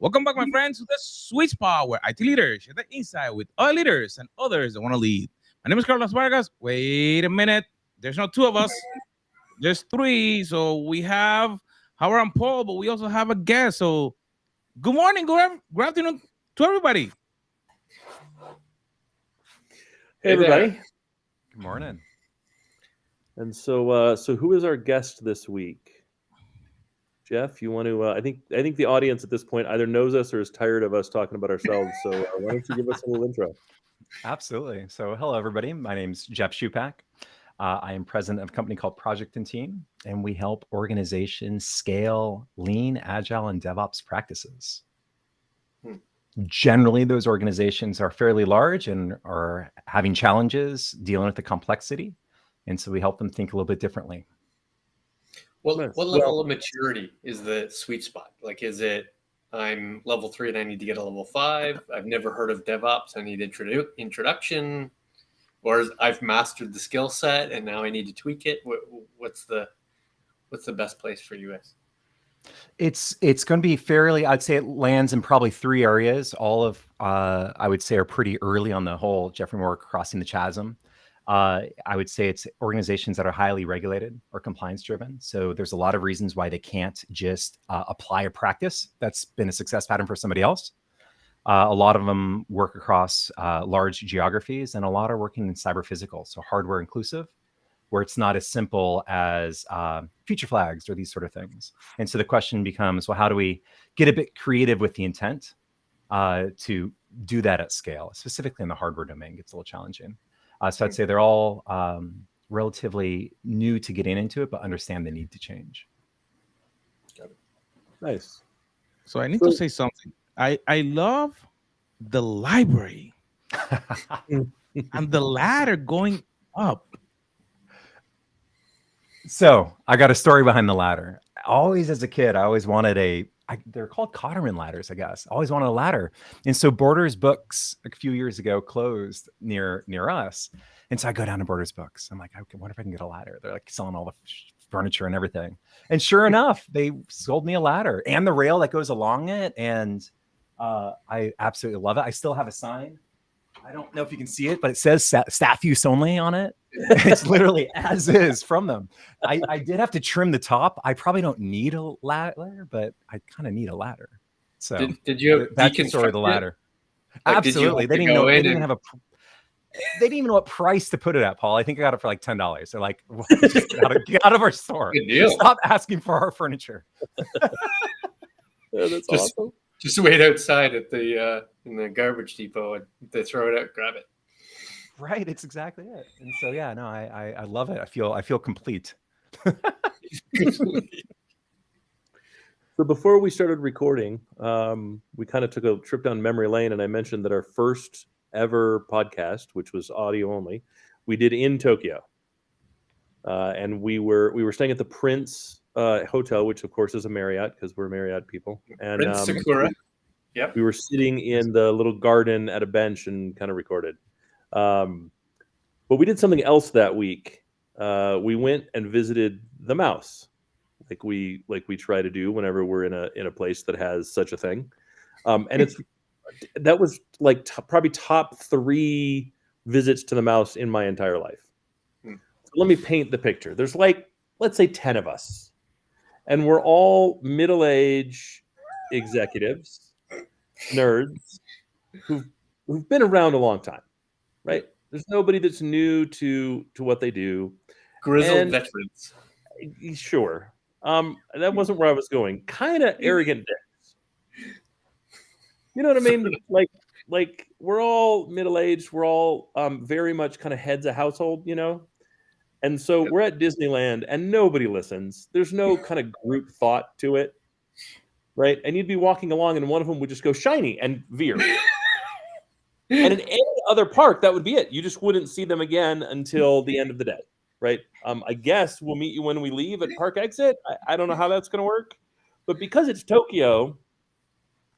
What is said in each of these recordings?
Welcome back, my friends, to the Sweet Spot, where IT leaders share the insight with other leaders and others that want to lead. My name is Carlos Vargas. Wait a minute. There's not two of us. There's three. So we have Howard and Paul, but we also have a guest. So good morning, good afternoon to everybody. Hey, everybody. Good morning. And so who is our guest this week? Jeff, you want to? I think the audience at this point either knows us or is tired of us talking about ourselves. So why don't you give us a little intro? Absolutely. So hello, everybody. My name's Jeff Shupak. I am president of a company called Project and Team, and we help organizations scale lean, agile, and DevOps practices. Generally, those organizations are fairly large and are having challenges dealing with the complexity. And so we help them think a little bit differently. What level of maturity is the sweet spot? Like, is it I'm level 3 and I need to get a level 5? I've never heard of DevOps. I need introduction. Or I've mastered the skill set and now I need to tweak it. What's the best place for you guys? It's going to be fairly, I'd say it lands in probably 3 areas. All of, I would say, are pretty early on the whole Jeffrey Moore crossing the chasm. I would say it's organizations that are highly regulated or compliance driven. So there's a lot of reasons why they can't just apply a practice that's been a success pattern for somebody else. A lot of them work across large geographies, and a lot are working in cyber physical, so hardware inclusive, where it's not as simple as feature flags or these sort of things. And so the question becomes, well, how do we get a bit creative with the intent to do that at scale? Specifically in the hardware domain, gets a little challenging. So I'd say they're all relatively new to getting into it, but understand the need to change. Nice. So I need to say something. I love the library and the ladder going up. So I got a story behind the ladder. Always as a kid, I always wanted they're called Cotterman ladders, I guess. I always wanted a ladder. And so Borders Books a few years ago closed near us. And so I go down to Borders Books. I'm like, I wonder if I can get a ladder. They're like selling all the furniture and everything. And sure enough, they sold me a ladder and the rail that goes along it. And I absolutely love it. I still have a sign. I don't know if you can see it, but it says staff use only on it. It's literally as is from them. I did have to trim the top. I probably don't need a ladder, but I kind of need a ladder. So did you that's the story of the ladder? Like, absolutely. They didn't even know what price to put it at, Paul. I think I got it for like $10. They're like, well, just get out of our store. Stop asking for our furniture. Yeah, that's awesome. Just wait outside at the in the garbage depot and they throw it out, grab it. Right, it's exactly it. And so yeah, no, I love it. I feel complete. So before we started recording, we kind of took a trip down memory lane, and I mentioned that our first ever podcast, which was audio only, we did in Tokyo, and we were staying at the Prince Hotel, which of course is a Marriott because we're Marriott people, and Prince Sakura. Yep. We were sitting in the little garden at a bench and kind of recorded. But we did something else that week. We went and visited the mouse, like we try to do whenever we're in a place that has such a thing. And that was like probably top 3 visits to the mouse in my entire life. So let me paint the picture. There's like, let's say 10 of us, and we're all middle-aged executives, nerds who've been around a long time. Right? There's nobody that's new to what they do. Grizzled veterans. Sure. That wasn't where I was going. Kind of arrogant dicks. You know what I mean? Like we're all middle-aged. We're all very much kind of heads of household, you know? And so we're at Disneyland and nobody listens. There's no kind of group thought to it. Right? And you'd be walking along and one of them would just go shiny and veer. And in any other park, that would be it. You just wouldn't see them again until the end of the day, right? I guess we'll meet you when we leave at park exit. I don't know how that's going to work. But because it's Tokyo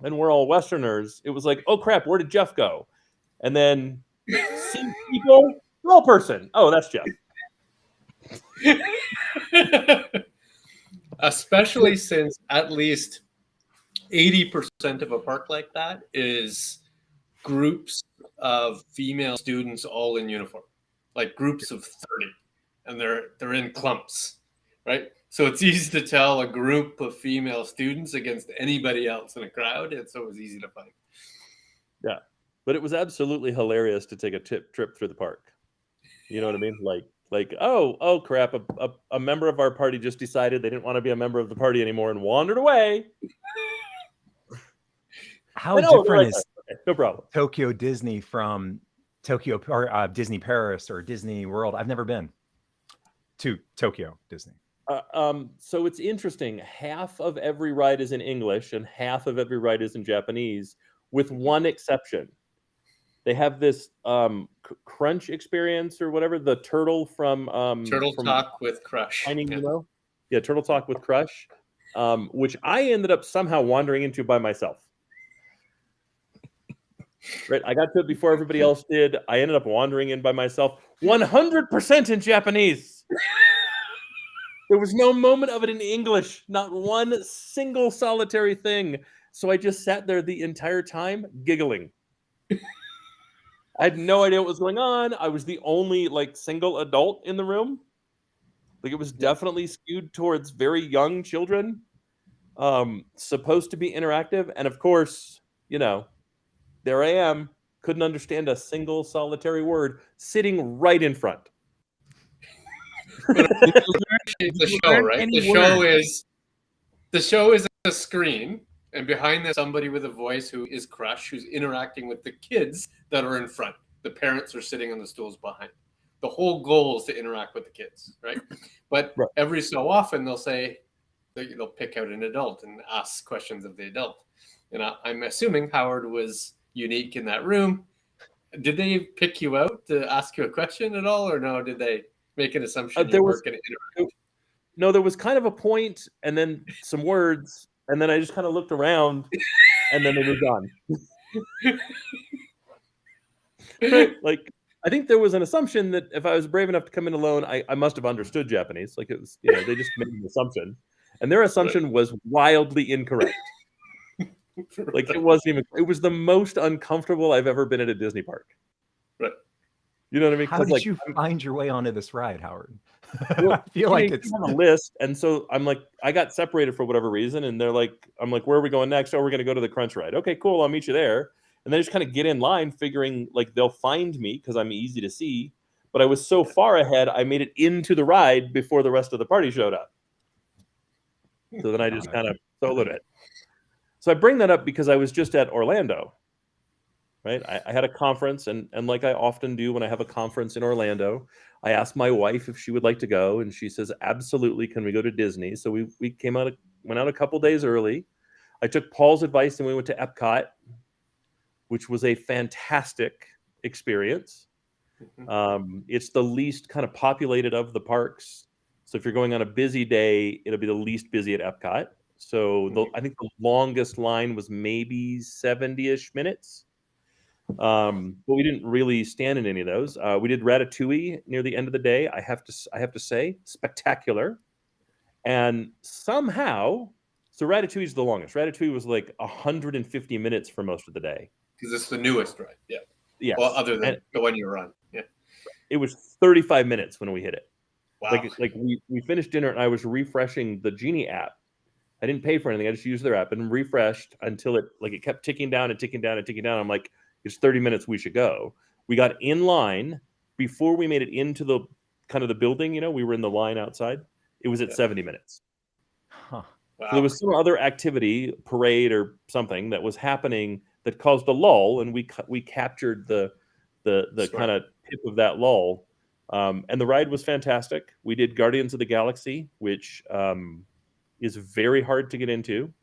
and we're all Westerners, it was like, oh, crap, where did Jeff go? And then see people, small person. Oh, that's Jeff. Especially since at least 80% of a park like that is groups of female students all in uniform, like groups of 30, and they're in clumps, right? So it's easy to tell a group of female students against anybody else in a crowd. It's always easy to find. Yeah, but it was absolutely hilarious to take a trip through the park. You know what I mean? Like, oh crap! A member of our party just decided they didn't want to be a member of the party anymore and wandered away. How different is okay, no problem. Tokyo Disney from Tokyo or Disney Paris or Disney World? I've never been to Tokyo Disney. So it's interesting. Half of every ride is in English and half of every ride is in Japanese, with one exception. They have this Crunch experience or whatever, the turtle from Turtle Talk with Crush. Finding Nemo. Yeah, Turtle Talk with Crush, which I ended up somehow wandering into by myself. Right, I got to it before everybody else did. I ended up wandering in by myself, 100% in Japanese. There was no moment of it in English, not one single solitary thing. So I just sat there the entire time giggling. I had no idea what was going on. I was the only single adult in the room. Like, it was definitely skewed towards very young children. Supposed to be interactive. And of course, there I am, couldn't understand a single solitary word, sitting right in front. The show, right? The show is a screen, and behind there's somebody with a voice who is Crush, who's interacting with the kids that are in front. The parents are sitting on the stools behind. The whole goal is to interact with the kids, right? But every so often they'll pick out an adult and ask questions of the adult. And I'm assuming Howard was unique in that room. Did they pick you out to ask you a question at all, or no? Did they make an assumption you weren't going to interact? No, there was kind of a point, and then some words, and then I just kind of looked around, and then they were gone. Right? Like, I think there was an assumption that if I was brave enough to come in alone, I must have understood Japanese. Like, it was, they just made an assumption, and their assumption was wildly incorrect. Like, it was the most uncomfortable I've ever been at a Disney park. Right. You know what I mean? How did you find your way onto this ride, Howard? Well, I feel like it's on a list, and so I'm like, I got separated for whatever reason, and they're like, I'm like, where are we going next? Oh, we're going to go to the Crunch ride. Okay, cool, I'll meet you there. And they just kind of get in line, figuring like they'll find me because I'm easy to see. But I was so far ahead, I made it into the ride before the rest of the party showed up. So then I just kind of soloed it. So I bring that up because I was just at Orlando, right? I had a conference, and like I often do when I have a conference in Orlando, I asked my wife if she would like to go, and she says, absolutely, can we go to Disney? So we went out a couple days early. I took Paul's advice, and we went to Epcot, which was a fantastic experience. It's the least kind of populated of the parks. So if you're going on a busy day, it'll be the least busy at Epcot. So I think the longest line was maybe 70-ish minutes. But we didn't really stand in any of those. We did Ratatouille near the end of the day. I have to say, spectacular. And somehow, so Ratatouille is the longest. Ratatouille was like 150 minutes for most of the day. Because it's the newest, right? Yeah. Yeah. Well, other than the one you were on. Yeah. It was 35 minutes when we hit it. Wow. Like we finished dinner and I was refreshing the Genie app. I didn't pay for anything. I just used their app and refreshed until it kept ticking down and ticking down and ticking down. I'm like, it's 30 minutes. We should go. We got in line before we made it into the kind of the building. We were in the line outside. It was at 70 minutes. Huh. Wow. So there was some other activity, parade or something that was happening that caused a lull, and we captured the kind of tip of that lull. And the ride was fantastic. We did Guardians of the Galaxy, which is very hard to get into.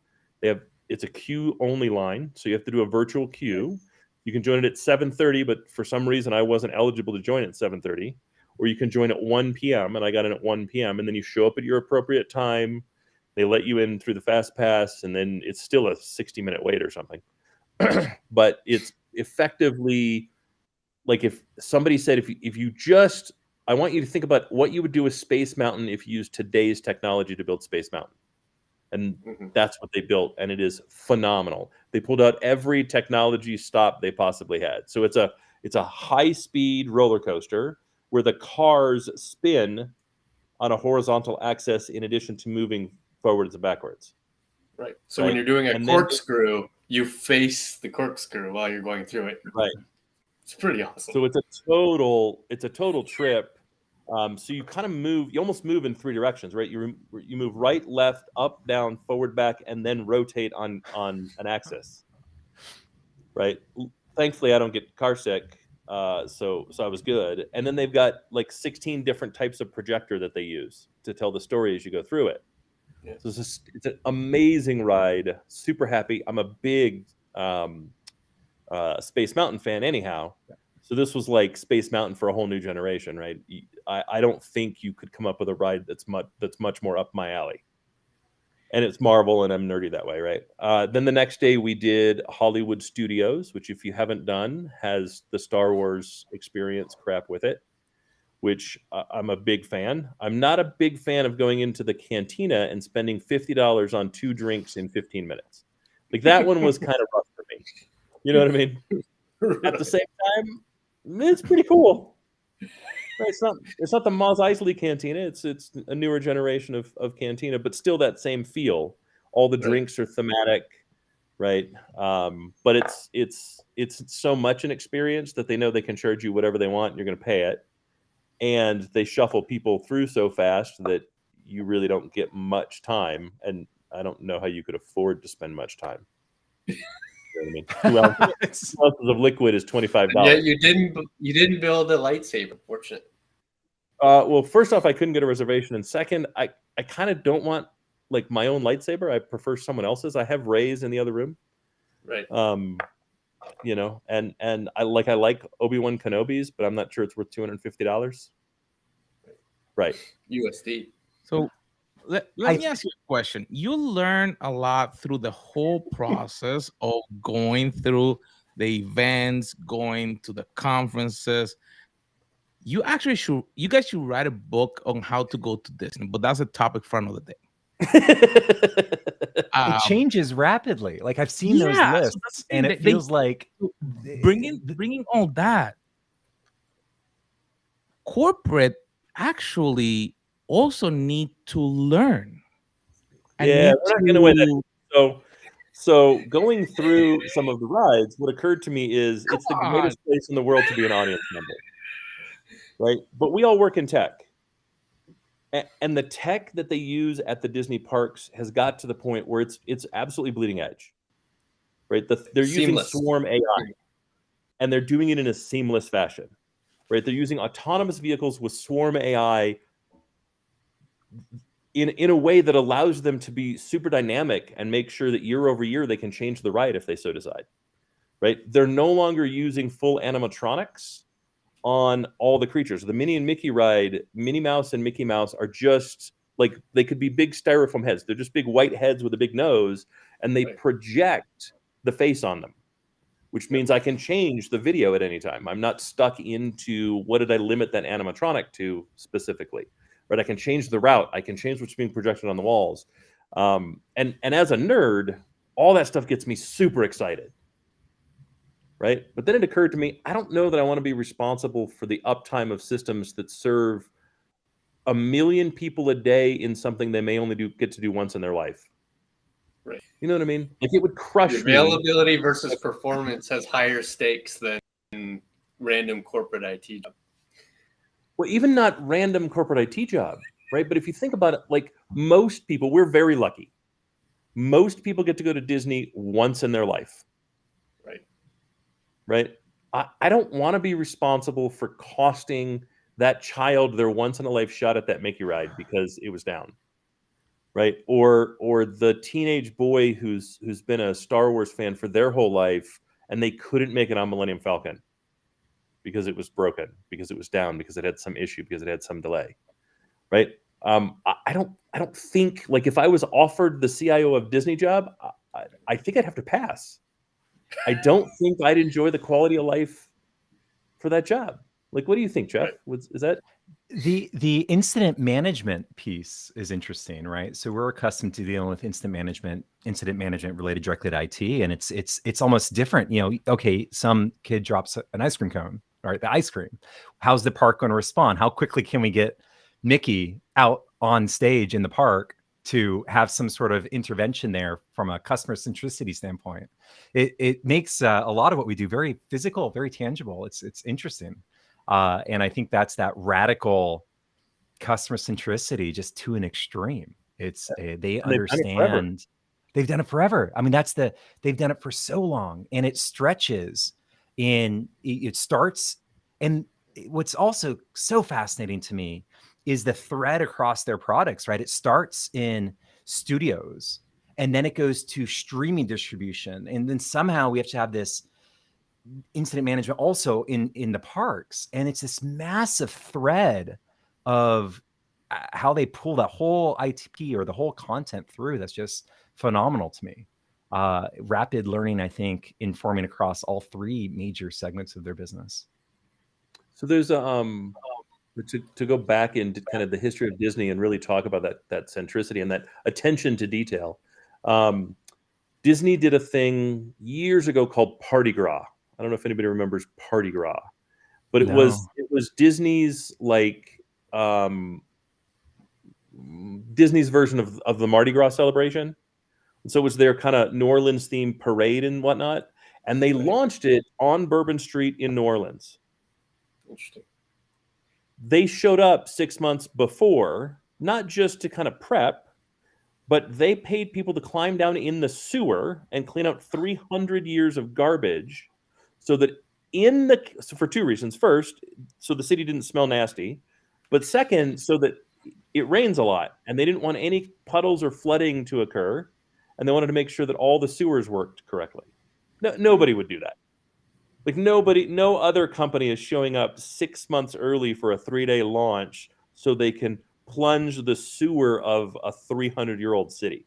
It's a queue only line, so you have to do a virtual queue. You can join it at 7:30, but for some reason I wasn't eligible to join at 7:30. Or you can join at 1 p.m. and I got in at 1 p.m. and then you show up at your appropriate time. They let you in through the fast pass, and then it's still a 60-minute wait or something. But it's effectively like if somebody said, if you just, I want you to think about what you would do with Space Mountain if you used today's technology to build Space Mountain. And that's what they built, and it is phenomenal. They pulled out every technology stop they possibly had. So it's a high-speed roller coaster where the cars spin on a horizontal axis in addition to moving forwards and backwards. Right. So when you're doing a And corkscrew, you face the corkscrew while you're going through it. Right. It's pretty awesome. So it's a total trip. So you kind of move, you almost move in three directions, right? You move right, left, up, down, forward, back, and then rotate on an axis, right? Thankfully, I don't get car sick, so I was good. And then they've got like 16 different types of projector that they use to tell the story as you go through it. Yeah. So it's an amazing ride. Super happy. I'm a big Space Mountain fan anyhow. So this was like Space Mountain for a whole new generation, right? I don't think you could come up with a ride that's much more up my alley. And it's Marvel, and I'm nerdy that way, right? Then the next day we did Hollywood Studios, which if you haven't done, has the Star Wars experience crap with it, which I'm a big fan. I'm not a big fan of going into the cantina and spending $50 on 2 drinks in 15 minutes. Like that one was kind of rough for me. You know what I mean? At the same time, it's pretty cool. Right, it's not the Mos Eisley Cantina. It's a newer generation of cantina, but still that same feel. All the drinks are thematic, right? But it's so much an experience that they know they can charge you whatever they want. And you're going to pay it, and they shuffle people through so fast that you really don't get much time. And I don't know how you could afford to spend much time. You know what I mean? 2 ounces of liquid is $25. Yeah, you didn't build a lightsaber, fortunately. Well, first off, I couldn't get a reservation, and second, I kind of don't want like my own lightsaber. I prefer someone else's. I have Rey's in the other room, right? You know, and I like Obi-Wan Kenobi's, but I'm not sure it's worth $250. Right. USD. So let me ask you a question. You learn a lot through the whole process of going through the events, going to the conferences. You guys should write a book on how to go to Disney, but that's a topic for another day. It changes rapidly. Like I've seen those lists, and it feels like bringing all that. Corporate actually also need to learn. Yeah, we're not going to win that. So going through some of the rides, what occurred to me is it's the greatest place in the world to be an audience member, right? But we all work in tech. And the tech that they use at the Disney parks has got to the point where it's absolutely bleeding edge, right? They're using Swarm AI, and they're doing it in a seamless fashion, right? They're using autonomous vehicles with Swarm AI in a way that allows them to be super dynamic and make sure that year over year they can change the ride if they so decide, right? They're no longer using full animatronics on all the creatures. The Minnie and Mickey ride, Minnie Mouse and Mickey Mouse are just like, they could be big styrofoam heads. They're just big white heads with a big nose, and they project the face on them, which means I can change the video at any time. I'm not stuck into what did I limit that animatronic to specifically, right? I can change the route. I can change what's being projected on the walls. And as a nerd, all that stuff gets me super excited. Right. But then it occurred to me, I don't know that I want to be responsible for the uptime of systems that serve 1 million people a day in something they may only get to do once in their life. Right. You know what I mean? Like it would crush me. Availability versus performance has higher stakes than random corporate IT job. Well, even not random corporate IT job, right? But if you think about it, like most people, we're very lucky. Most people get to go to Disney once in their life. Right. I don't want to be responsible for costing that child their once in a life shot at that Mickey ride because it was down. Right. Or the teenage boy who's been a Star Wars fan for their whole life and they couldn't make it on Millennium Falcon because it was broken, because it was down, because it had some issue, because it had some delay. Right. I don't think, like, if I was offered the CIO of Disney job, I think I'd have to pass. I don't think I'd enjoy the quality of life for that job. Like, what do you think, Jeff? Is that? The incident management piece is interesting, right? So we're accustomed to dealing with incident management related directly to IT, and it's almost different. Okay, some kid drops an ice cream cone, right? The ice cream. How's the park going to respond? How quickly can we get Mickey out on stage in the park to have some sort of intervention there from a customer centricity standpoint? It makes a lot of what we do very physical, very tangible. It's interesting. And I think that's that radical customer centricity just to an extreme. It's they understand. They've done it forever. I mean, they've done it for so long, and it stretches. It starts. And what's also so fascinating to me is the thread across their products. Right, it starts in studios, and then it goes to streaming distribution, and then somehow we have to have this incident management also in the parks, and it's this massive thread of how they pull that whole ITP or the whole content through. That's just phenomenal to me. Rapid learning, I think, informing across all three major segments of their business. So there's to go back into kind of the history of Disney and really talk about that centricity and that attention to detail. Disney did a thing years ago called Party Gras. I don't know if anybody remembers Party Gras, but it was Disney's Disney's version of the Mardi Gras celebration. And so it was their kind of New Orleans themed parade and whatnot. And they launched it on Bourbon Street in New Orleans. Interesting. They showed up 6 months before, not just to kind of prep, but they paid people to climb down in the sewer and clean out 300 years of garbage so that for two reasons. First, so the city didn't smell nasty, but second, so that it rains a lot and they didn't want any puddles or flooding to occur, and they wanted to make sure that all the sewers worked correctly. Nobody would do that. Like no other company is showing up 6 months early for a 3-day launch so they can plunge the sewer of a 300-year-old city.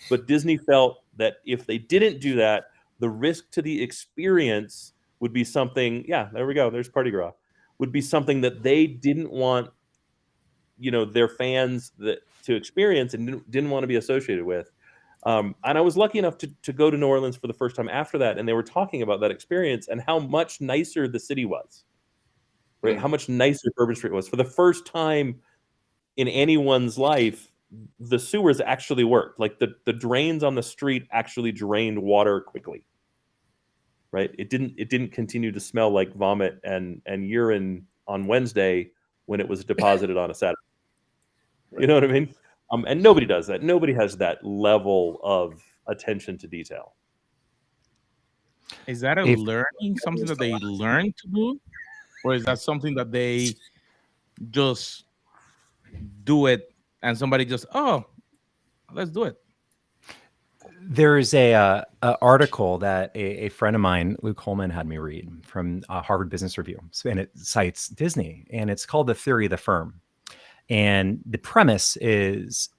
But Disney felt that if they didn't do that, the risk to the experience would be something. Yeah, there we go. There's Party Gras. Would be something that they didn't want, their fans to experience and didn't want to be associated with. And I was lucky enough to go to New Orleans for the first time after that, and they were talking about that experience and how much nicer the city was. Right? How much nicer Bourbon Street was. For the first time in anyone's life, the sewers actually worked. Like the drains on the street actually drained water quickly. Right? It didn't continue to smell like vomit and urine on Wednesday when it was deposited on a Saturday. Right. You know what I mean? And nobody does that. Nobody has that level of attention to detail. Is that learning, something that they learn to do? Or is that something that they just do it and somebody just, let's do it? There's a article that a friend of mine, Luke Holman, had me read from Harvard Business Review, and it cites Disney, and it's called The Theory of the Firm. And the premise is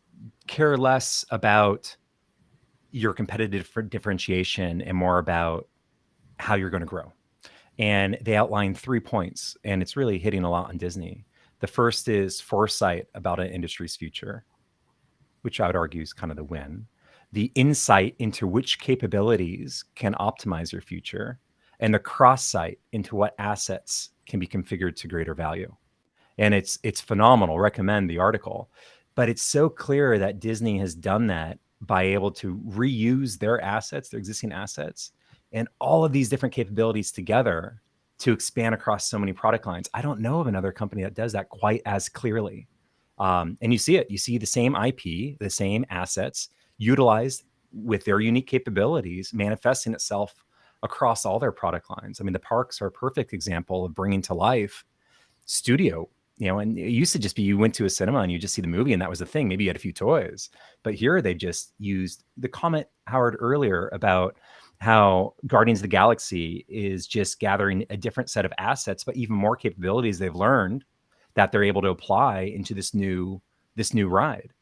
care less about your competitive differentiation and more about how you're going to grow. And they outline 3 points, and it's really hitting a lot on Disney. The first is foresight about an industry's future, which I would argue is kind of the win. The insight into which capabilities can optimize your future, and the cross sight into what assets can be configured to greater value. And it's phenomenal. Recommend the article. But it's so clear that Disney has done that by able to reuse their assets, their existing assets, and all of these different capabilities together to expand across so many product lines. I don't know of another company that does that quite as clearly. And you see it. You see the same IP, the same assets utilized with their unique capabilities manifesting itself across all their product lines. I mean, the parks are a perfect example of bringing to life studio. And it used to just be you went to a cinema and you just see the movie and that was the thing. Maybe you had a few toys, but here they just used the comment Howard earlier about how Guardians of the Galaxy is just gathering a different set of assets, but even more capabilities they've learned that they're able to apply into this new ride.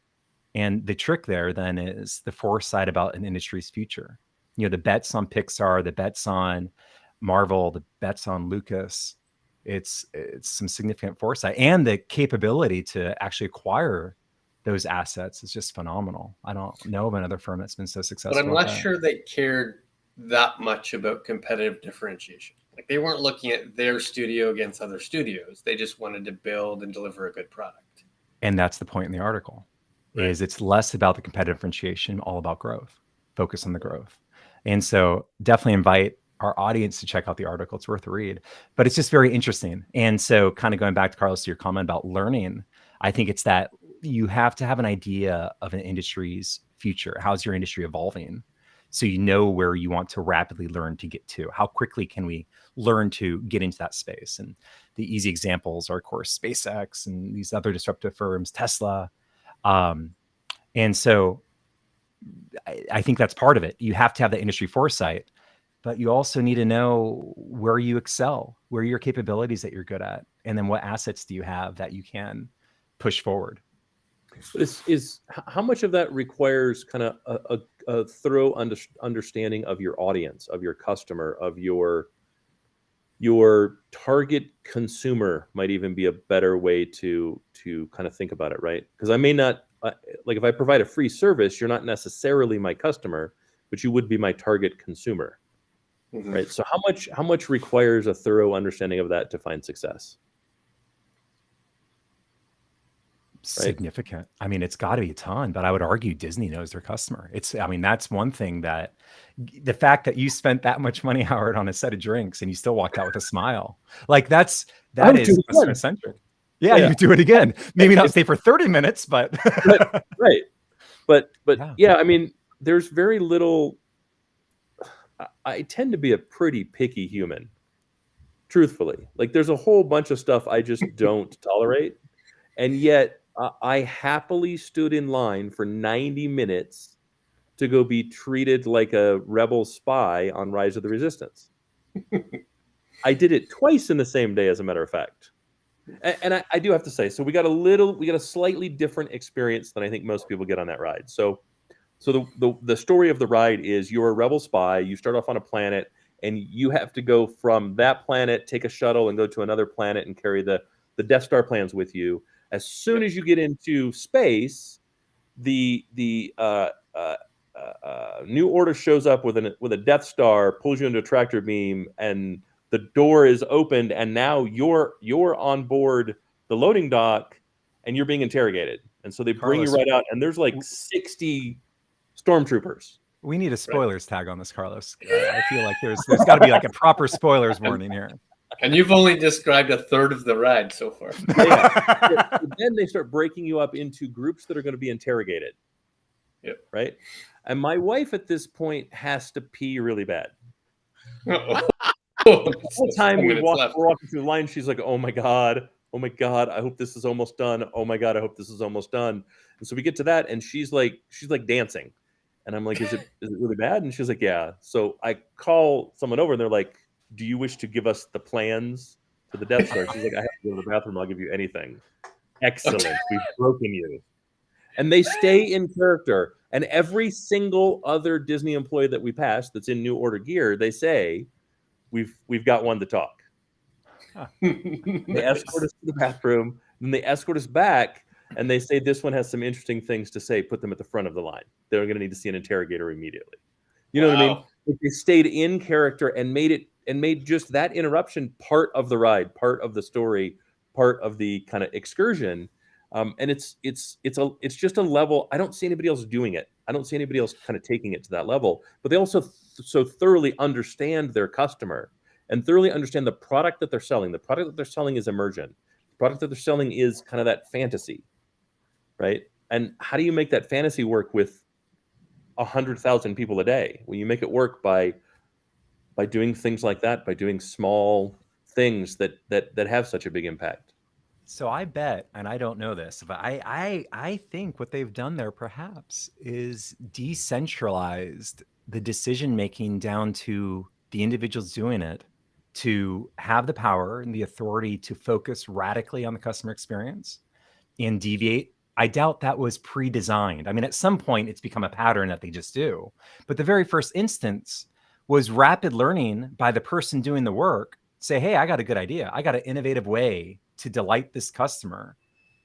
And the trick there then is the foresight about an industry's future. The bets on Pixar, the bets on Marvel, the bets on Lucas, It's some significant foresight, and the capability to actually acquire those assets is just phenomenal. I don't know of another firm that's been so successful. But I'm not sure they cared that much about competitive differentiation. Like, they weren't looking at their studio against other studios. They just wanted to build and deliver a good product. And that's the point in the article, Right. is it's less about the competitive differentiation, all about growth, focus on the growth. And so definitely invite our audience to check out the article. It's worth a read, but it's just very interesting. And so kind of going back to Carlos, to your comment about learning, I think it's that you have to have an idea of an industry's future. How's your industry evolving? So you know where you want to rapidly learn to get to. How quickly can we learn to get into that space? And the easy examples are, of course, SpaceX and these other disruptive firms, Tesla. And so I think that's part of it. You have to have the industry foresight, but you also need to know where you excel, where are your capabilities that you're good at, and then what assets do you have that you can push forward. Is how much of that requires kind of a thorough understanding of your audience, of your customer, of your target consumer, might even be a better way to kind of think about it, right? Because I may not, like, if I provide a free service, you're not necessarily my customer, but you would be my target consumer, right? So how much requires a thorough understanding of that to find success? Significant. I mean, it's got to be a ton, but I would argue Disney knows their customer. I mean, that's one thing, that the fact that you spent that much money, Howard, on a set of drinks and you still walked out with a smile, like that is customer centric. Yeah, you do it again. Maybe not stay for 30 minutes, but right. But yeah, I mean, there's very little. I tend to be a pretty picky human, truthfully. Like, there's a whole bunch of stuff I just don't tolerate, and yet I happily stood in line for 90 minutes to go be treated like a rebel spy on Rise of the Resistance. I did it twice in the same day, as a matter of fact. And I do have to say, so we got a slightly different experience than I think most people get on that ride. So the story of the ride is, you're a rebel spy. You start off on a planet, and you have to go from that planet, take a shuttle, and go to another planet and carry the Death Star plans with you. As soon as you get into space, the New Order shows up with a Death Star, pulls you into a tractor beam, and the door is opened, and now you're on board the loading dock, and you're being interrogated. And so they bring you right out, and there's like 60 stormtroopers. We need a spoilers tag on this, Carlos. I feel like there's got to be like a proper spoilers warning here. And you've only described a third of the ride so far. Yeah. Then they start breaking you up into groups that are going to be interrogated. Yep. Right. And my wife at this point has to pee really bad. The whole time we're walking through the line, she's like, "Oh my God, I hope this is almost done. Oh my God, I hope this is almost done." And so we get to that, and she's like dancing. And I'm like, is it really bad? And she's like, "Yeah." So I call someone over, and they're like, "Do you wish to give us the plans to the Death Star?" She's like, "I have to go to the bathroom. I'll give you anything." Excellent. We've broken you. And they stay in character. And every single other Disney employee that we pass that's in New Order gear, they say, we've got one to talk. They escort us to the bathroom, then they escort us back, and they say, "This one has some interesting things to say. Put them at the front of the line. They're going to need to see an interrogator immediately." You know what I mean? They stayed in character and made just that interruption part of the ride, part of the story, part of the kind of excursion. And it's just a level. I don't see anybody else doing it. I don't see anybody else kind of taking it to that level. But they also so thoroughly understand their customer and thoroughly understand the product that they're selling. The product that they're selling is emergent. The product that they're selling is kind of that fantasy, right? And how do you make that fantasy work with 100,000 people a day? Well, you make it work by doing things like that, by doing small things that have such a big impact. So I bet, and I don't know this, but I think what they've done there perhaps is decentralized the decision making down to the individuals doing it, to have the power and the authority to focus radically on the customer experience and deviate. I doubt that was pre-designed. I mean, at some point it's become a pattern that they just do. But the very first instance was rapid learning by the person doing the work say, hey, I got a good idea. I got an innovative way to delight this customer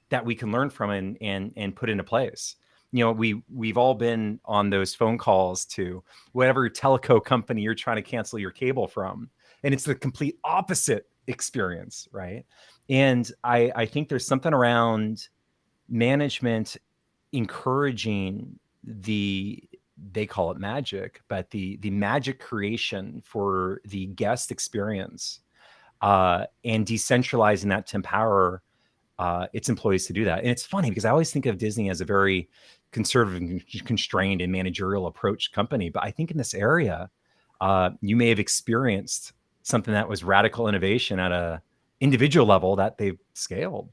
that we can learn from and put into place. You know, we've all been on those phone calls to whatever teleco company you're trying to cancel your cable from, and it's the complete opposite experience, right? And I think there's something around management encouraging they call it magic, but the magic creation for the guest experience, and decentralizing that to empower its employees to do that. And it's funny because I always think of Disney as a very conservative and constrained and managerial approach company. But I think in this area, you may have experienced something that was radical innovation at a individual level that they've scaled.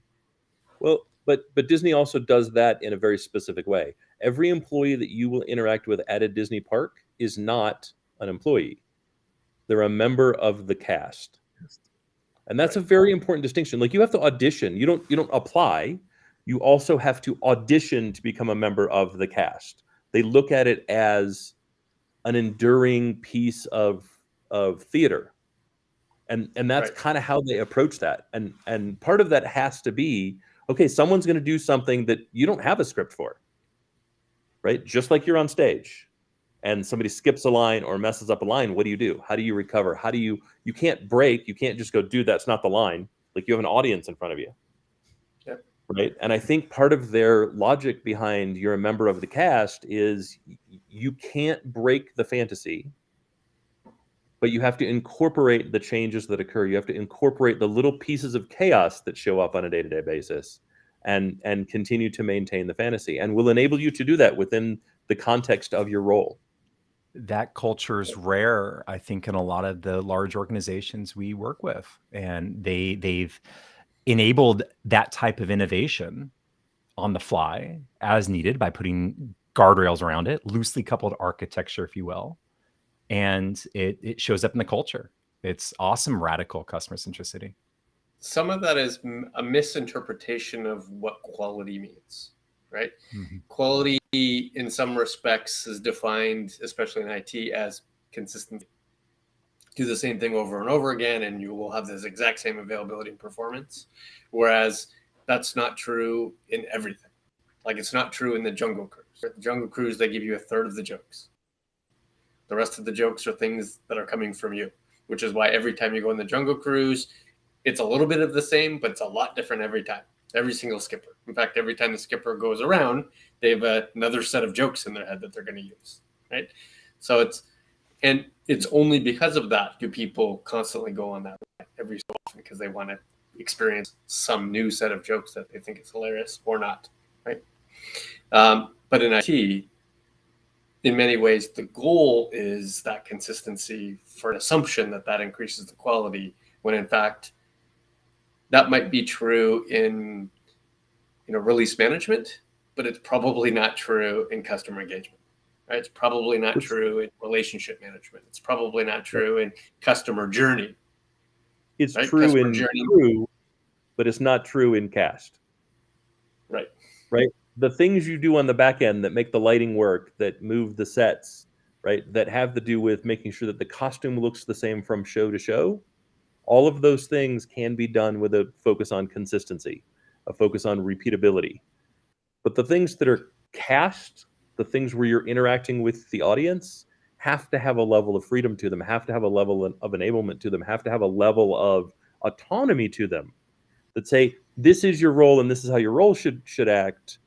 Well, but Disney also does that in a very specific way. Every employee that you will interact with at a Disney park is not an employee. They're a member of the cast. And that's a very important distinction. Like, you have to audition. You don't apply. You also have to audition to become a member of the cast. They look at it as an enduring piece of theater. And that's kind of how they approach that. And part of that has to be, okay, someone's going to do something that you don't have a script for, right? Just like you're on stage and somebody skips a line or messes up a line, what do? How do you recover? How do you can't break. You can't just go, dude, that's not the line. Like, you have an audience in front of you. Yep. Right. And I think part of their logic behind you're a member of the cast is you can't break the fantasy, but you have to incorporate the changes that occur. You have to incorporate the little pieces of chaos that show up on a day-to-day basis and continue to maintain the fantasy, and will enable you to do that within the context of your role. That culture is rare, I think, in a lot of the large organizations we work with. And they've enabled that type of innovation on the fly as needed by putting guardrails around it, loosely coupled architecture, if you will. And it shows up in the culture. It's awesome, radical customer centricity. Some of that is a misinterpretation of what quality means, right? Mm-hmm. Quality, in some respects, is defined, especially in IT, as consistency. Do the same thing over and over again, and you will have this exact same availability and performance. Whereas that's not true in everything. Like, it's not true in the Jungle Cruise. The Jungle Cruise, they give you a third of the jokes. The rest of the jokes are things that are coming from you, which is why every time you go on the Jungle Cruise, it's a little bit of the same, but it's a lot different every time. Every single skipper. In fact, every time the skipper goes around, they have another set of jokes in their head that they're going to use, right? So it's only because of that do people constantly go on that every so often, because they want to experience some new set of jokes that they think is hilarious or not, right? But in IT, in many ways, the goal is that consistency for an assumption that increases the quality, when in fact, that might be true in release management, but it's probably not true in customer engagement, right? It's probably not true in relationship management. It's probably not true in customer journey. It's right? true Customer in journey. true, but it's not true in cast. Right. Right. The things you do on the back end that make the lighting work, that move the sets, right, that have to do with making sure that the costume looks the same from show to show, all of those things can be done with a focus on consistency, a focus on repeatability. But the things that are cast, the things where you're interacting with the audience, have to have a level of freedom to them, have to have a level of enablement to them, have to have a level of autonomy to them that say, this is your role and this is how your role should act.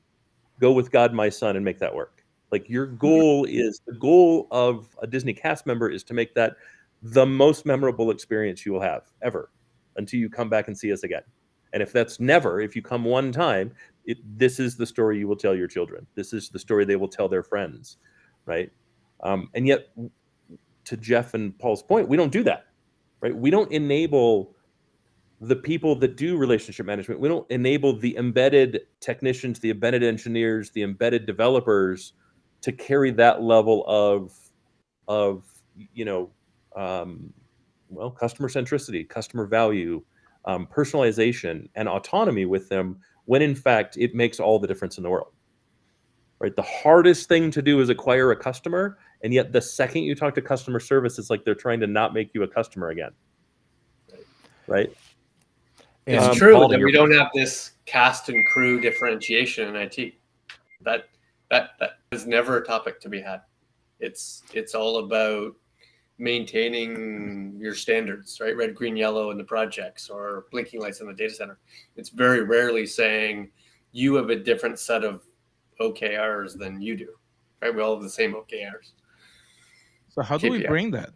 Go with God, my son, and make that work. Like, your goal is, the goal of a Disney cast member is to make that the most memorable experience you will have ever until you come back and see us again. And if that's never, if you come one time, this is the story you will tell your children. This is the story they will tell their friends, right? And yet, to Jeff and Paul's point, we don't do that, right? We don't enable the people that do relationship management. We don't enable the embedded technicians, the embedded engineers, the embedded developers to carry that level of customer centricity, customer value, personalization, and autonomy with them, when in fact it makes all the difference in the world. Right? The hardest thing to do is acquire a customer, and yet the second you talk to customer service, it's like they're trying to not make you a customer again. right? It's true that we don't have this cast and crew differentiation in IT. That is never a topic to be had. It's all about maintaining your standards, right? Red, green, yellow in the projects, or blinking lights in the data center. It's very rarely saying you have a different set of OKRs than you do, right? We all have the same OKRs. So how do we bring that?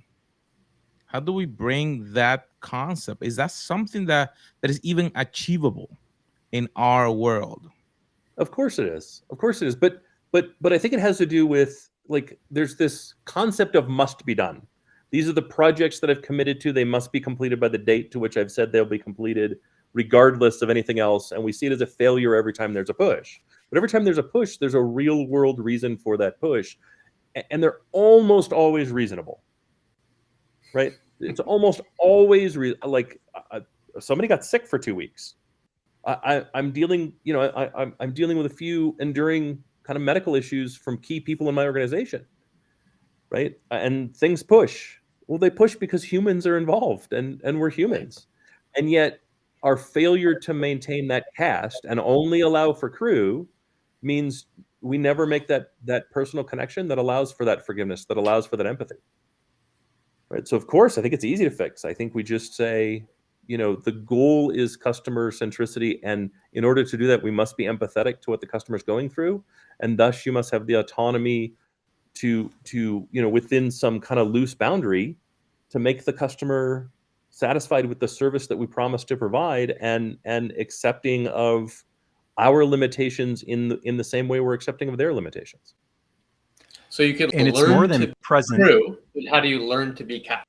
How do we bring that concept? Is that something that is even achievable in our world? Of course it is. Of course it is. But I think it has to do with, like, there's this concept of must be done. These are the projects that I've committed to. They must be completed by the date to which I've said they'll be completed, regardless of anything else. And we see it as a failure every time there's a push. But every time there's a push, there's a real world reason for that push. And they're almost always reasonable, right? It's almost always somebody got sick for 2 weeks. I'm dealing, I'm dealing with a few enduring kind of medical issues from key people in my organization, right? And things push. Well, they push because humans are involved, and we're humans. And yet our failure to maintain that cast and only allow for crew means we never make that personal connection that allows for that forgiveness, that allows for that empathy. Right. So of course, I think it's easy to fix. I think we just say, the goal is customer centricity. And in order to do that, we must be empathetic to what the customer is going through. And thus you must have the autonomy to within some kind of loose boundary, to make the customer satisfied with the service that we promise to provide, and accepting of our limitations in the same way we're accepting of their limitations. So you can and learn it's more than to present. crew, but how do you learn to be cast?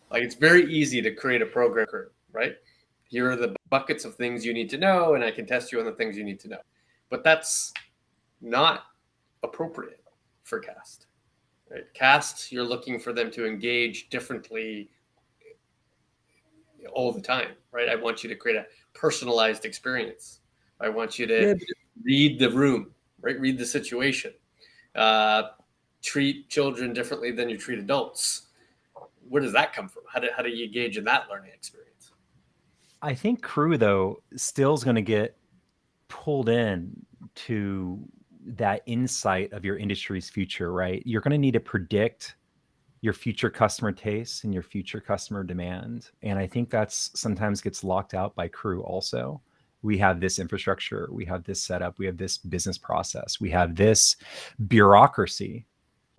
Like, it's very easy to create a program crew, right? Here are the buckets of things you need to know, and I can test you on the things you need to know. But that's not appropriate for cast. Right? Cast, you're looking for them to engage differently all the time, right? I want you to create a personalized experience. I want you to read the room, right? Read the situation. Treat children differently than you treat adults. Where does that come from? How do you engage in that learning experience? I think crew, though, still is going to get pulled in to that insight of your industry's future, right? You're going to need to predict your future customer tastes and your future customer demand. And I think that's sometimes gets locked out by crew also. We have this infrastructure, we have this setup, we have this business process, we have this bureaucracy,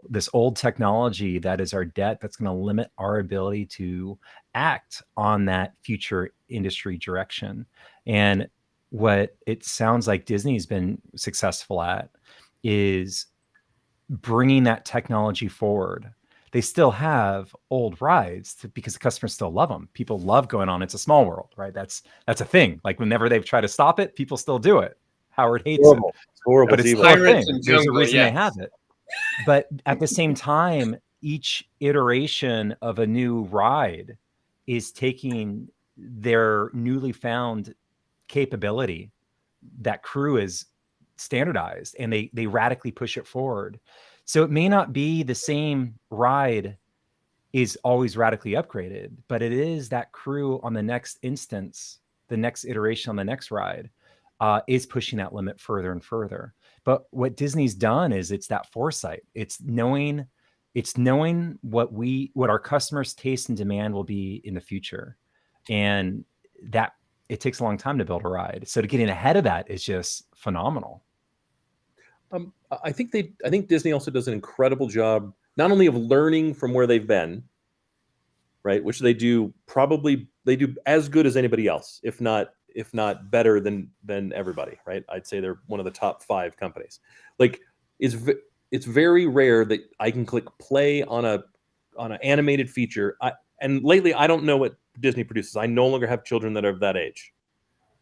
this old technology that is our debt that's going to limit our ability to act on that future industry direction. And what it sounds like Disney's been successful at is bringing that technology forward. They still have old rides because the customers still love them. People love going on It's a Small World, right? That's a thing. Like, whenever they've tried to stop it, people still do it. Howard hates it. It's horrible. But it's still a thing. There's a reason they have it. But at the same time, each iteration of a new ride is taking their newly found capability that crew is standardized, and they radically push it forward. So it may not be the same ride is always radically upgraded, but it is that crew on the next instance, the next iteration on the next ride, is pushing that limit further and further. But what Disney's done is it's that foresight. It's knowing what our customers' taste and demand will be in the future. And that it takes a long time to build a ride. So to getting ahead of that is just phenomenal. I think Disney also does an incredible job, not only of learning from where they've been, right, which they do as good as anybody else, if not better than everybody, right? I'd say they're one of the top 5 companies. Like, it's very rare that I can click play on an animated feature. And lately, I don't know what Disney produces. I no longer have children that are of that age,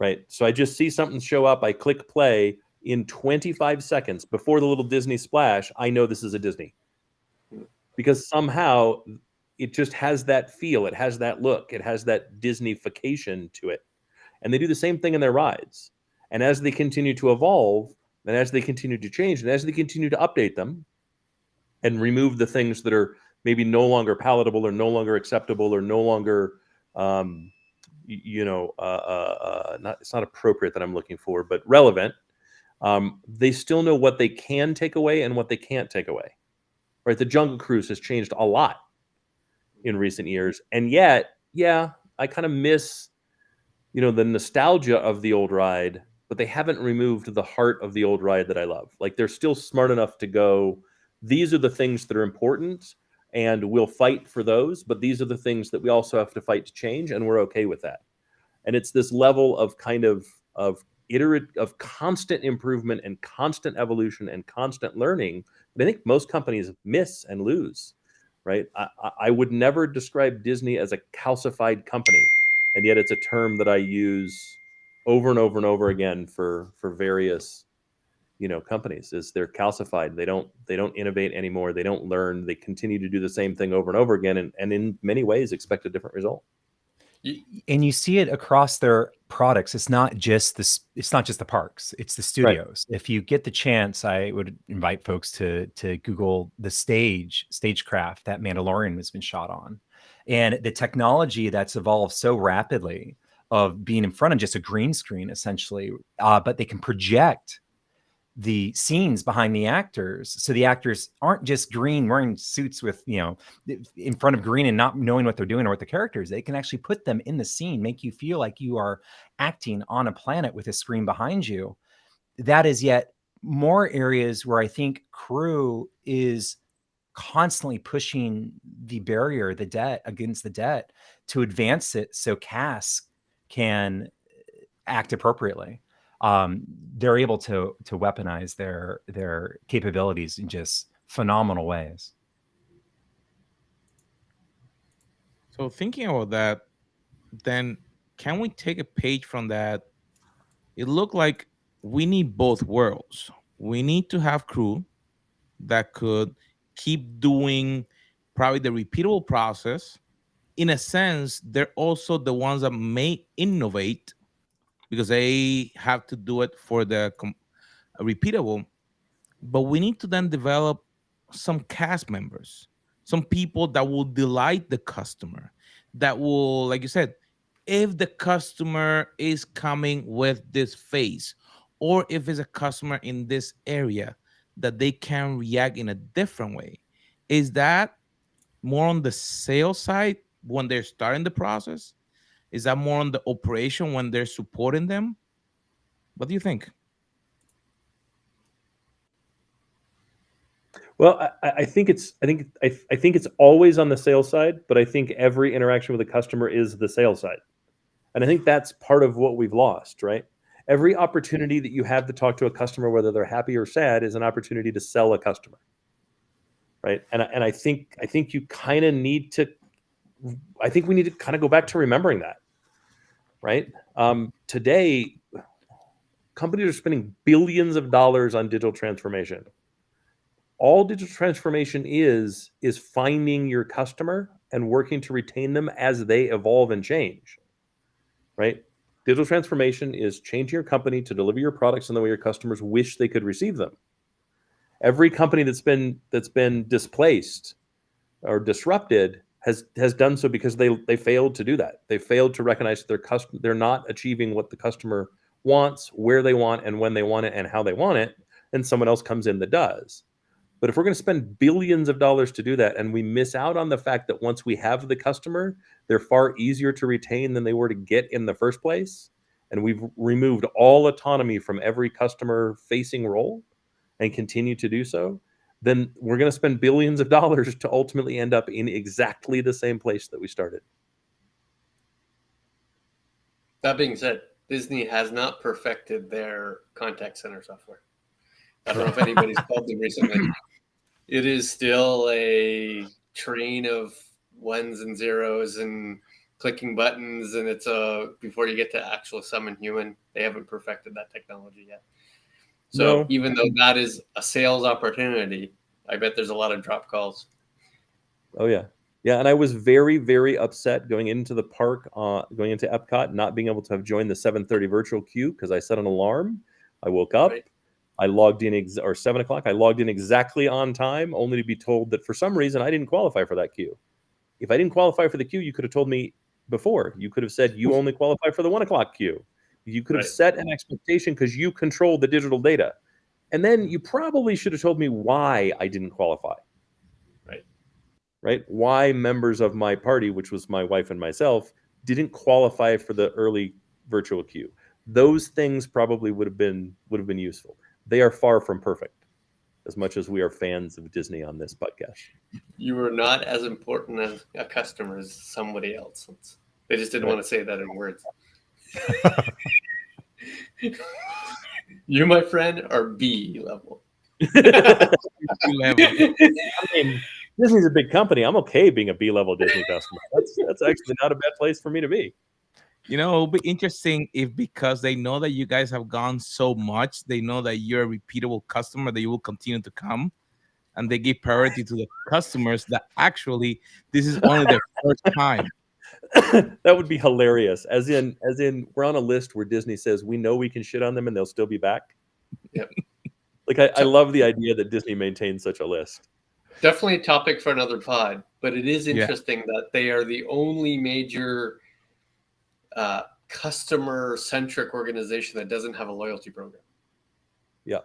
right? So I just see something show up. I click play. In 25 seconds, before the little Disney splash, I know this is a Disney. Because somehow it just has that feel. It has that look. It has that Disneyfication to it. And they do the same thing in their rides. And as they continue to evolve, and as they continue to change, and as they continue to update them and remove the things that are maybe no longer palatable or no longer acceptable or no longer, not, it's not appropriate that I'm looking for, but relevant. They still know what they can take away and what they can't take away, right? The Jungle Cruise has changed a lot in recent years. And yet, yeah, I kind of miss, the nostalgia of the old ride, but they haven't removed the heart of the old ride that I love. Like, they're still smart enough to go, these are the things that are important and we'll fight for those, but these are the things that we also have to fight to change, and we're okay with that. And it's this level of kind of constant improvement and constant evolution and constant learning that I think most companies miss and lose, right? I would never describe Disney as a calcified company, and yet it's a term that I use over and over and over again for various companies. Is they're calcified. They don't innovate anymore. They don't learn. They continue to do the same thing over and over again, and in many ways expect a different result. And you see it across their products. It's not just the parks, it's the studios. Right. If you get the chance, I would invite folks to Google the stagecraft that Mandalorian has been shot on, and the technology that's evolved so rapidly of being in front of just a green screen essentially, but they can project the scenes behind the actors, so the actors aren't just green wearing suits with in front of green and not knowing what they're doing or what the characters. They can actually put them in the scene, make you feel like you are acting on a planet with a screen behind you. That is yet more areas where I think crew is constantly pushing the barrier, the debt against the debt, to advance it so cast can act appropriately. They're able to weaponize their capabilities in just phenomenal ways. So thinking about that, then can we take a page from that? It looked like we need both worlds. We need to have crew that could keep doing probably the repeatable process. In a sense, they're also the ones that may innovate because they have to do it for the repeatable. But we need to then develop some cast members, some people that will delight the customer, that will, like you said, if the customer is coming with this face, or if it's a customer in this area, that they can react in a different way. Is that more on the sales side when they're starting the process? Is that more on the operation when they're supporting them? What do you think? Well, I think it's always on the sales side, but I think every interaction with a customer is the sales side, and I think that's part of what we've lost, right? Every opportunity that you have to talk to a customer, whether they're happy or sad, is an opportunity to sell a customer, right? And I think you kind of need to. I think we need to kind of go back to remembering that, right? Today, companies are spending billions of dollars on digital transformation. All digital transformation is finding your customer and working to retain them as they evolve and change, right? Digital transformation is changing your company to deliver your products in the way your customers wish they could receive them. Every company that's been displaced or disrupted has done so because they failed to do that. They failed to recognize they're not achieving what the customer wants, where they want, and when they want it, and how they want it, and someone else comes in that does. But if we're going to spend billions of dollars to do that, and we miss out on the fact that once we have the customer, they're far easier to retain than they were to get in the first place, and we've removed all autonomy from every customer-facing role and continue to do so, then we're going to spend billions of dollars to ultimately end up in exactly the same place that we started. That being said, Disney has not perfected their contact center software. I don't know if anybody's called them recently. It is still a train of ones and zeros and clicking buttons, and it's before you get to actual summon human, they haven't perfected that technology yet. So even though that is a sales opportunity, I bet there's a lot of drop calls. Oh yeah. Yeah, and I was very, very upset going into the park, going into Epcot, not being able to have joined the 7:30 virtual queue because I set an alarm. I woke up. Right. I logged in or 7 o'clock. I logged in exactly on time, only to be told that for some reason I didn't qualify for that queue. If I didn't qualify for the queue, you could have told me before. You could have said you only qualify for the 1 o'clock queue. You could have set an expectation because you control the digital data. And then you probably should have told me why I didn't qualify. Right? Why members of my party, which was my wife and myself, didn't qualify for the early virtual queue. Those things probably would have been useful. They are far from perfect, as much as we are fans of Disney on this podcast. You were not as important as a customer as somebody else. They just didn't want to say that in words. You, my friend, are B level. I mean, Disney's a big company. I'm okay being a B-level Disney customer. That's actually not a bad place for me to be. You know, it'll be interesting if, because they know that you guys have gone so much, they know that you're a repeatable customer, that you will continue to come, and they give priority to the customers that actually this is only their first time. That would be hilarious. As in, we're on a list where Disney says we know we can shit on them and they'll still be back. Yep. Like I love the idea that Disney maintains such a list. Definitely a topic for another pod, but it is interesting that they are the only major customer-centric organization that doesn't have a loyalty program. Yeah.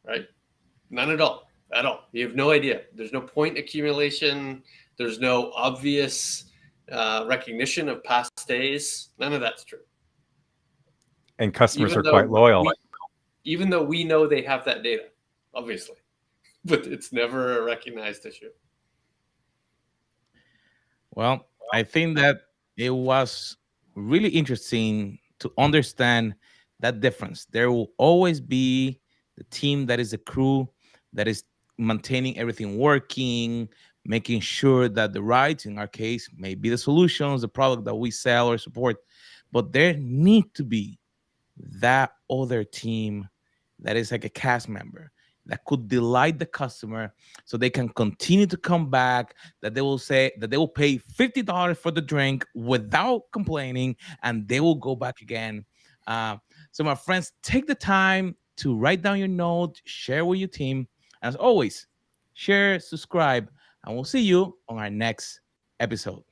Right? None at all. At all. You have no idea. There's no point accumulation. There's no obvious recognition of past stays. None of that's true. And customers are quite loyal. Even though we know they have that data, obviously. But it's never a recognized issue. Well, I think that it was really interesting to understand that difference. There will always be the team that is the crew that is maintaining everything working, making sure that the rights, in our case, may be the solutions, the product that we sell or support. But there need to be that other team that is like a cast member that could delight the customer so they can continue to come back, that they will say that they will pay $50 for the drink without complaining, and they will go back again. So my friends, take the time to write down your note, share with your team. As always, share, subscribe, and we'll see you on our next episode.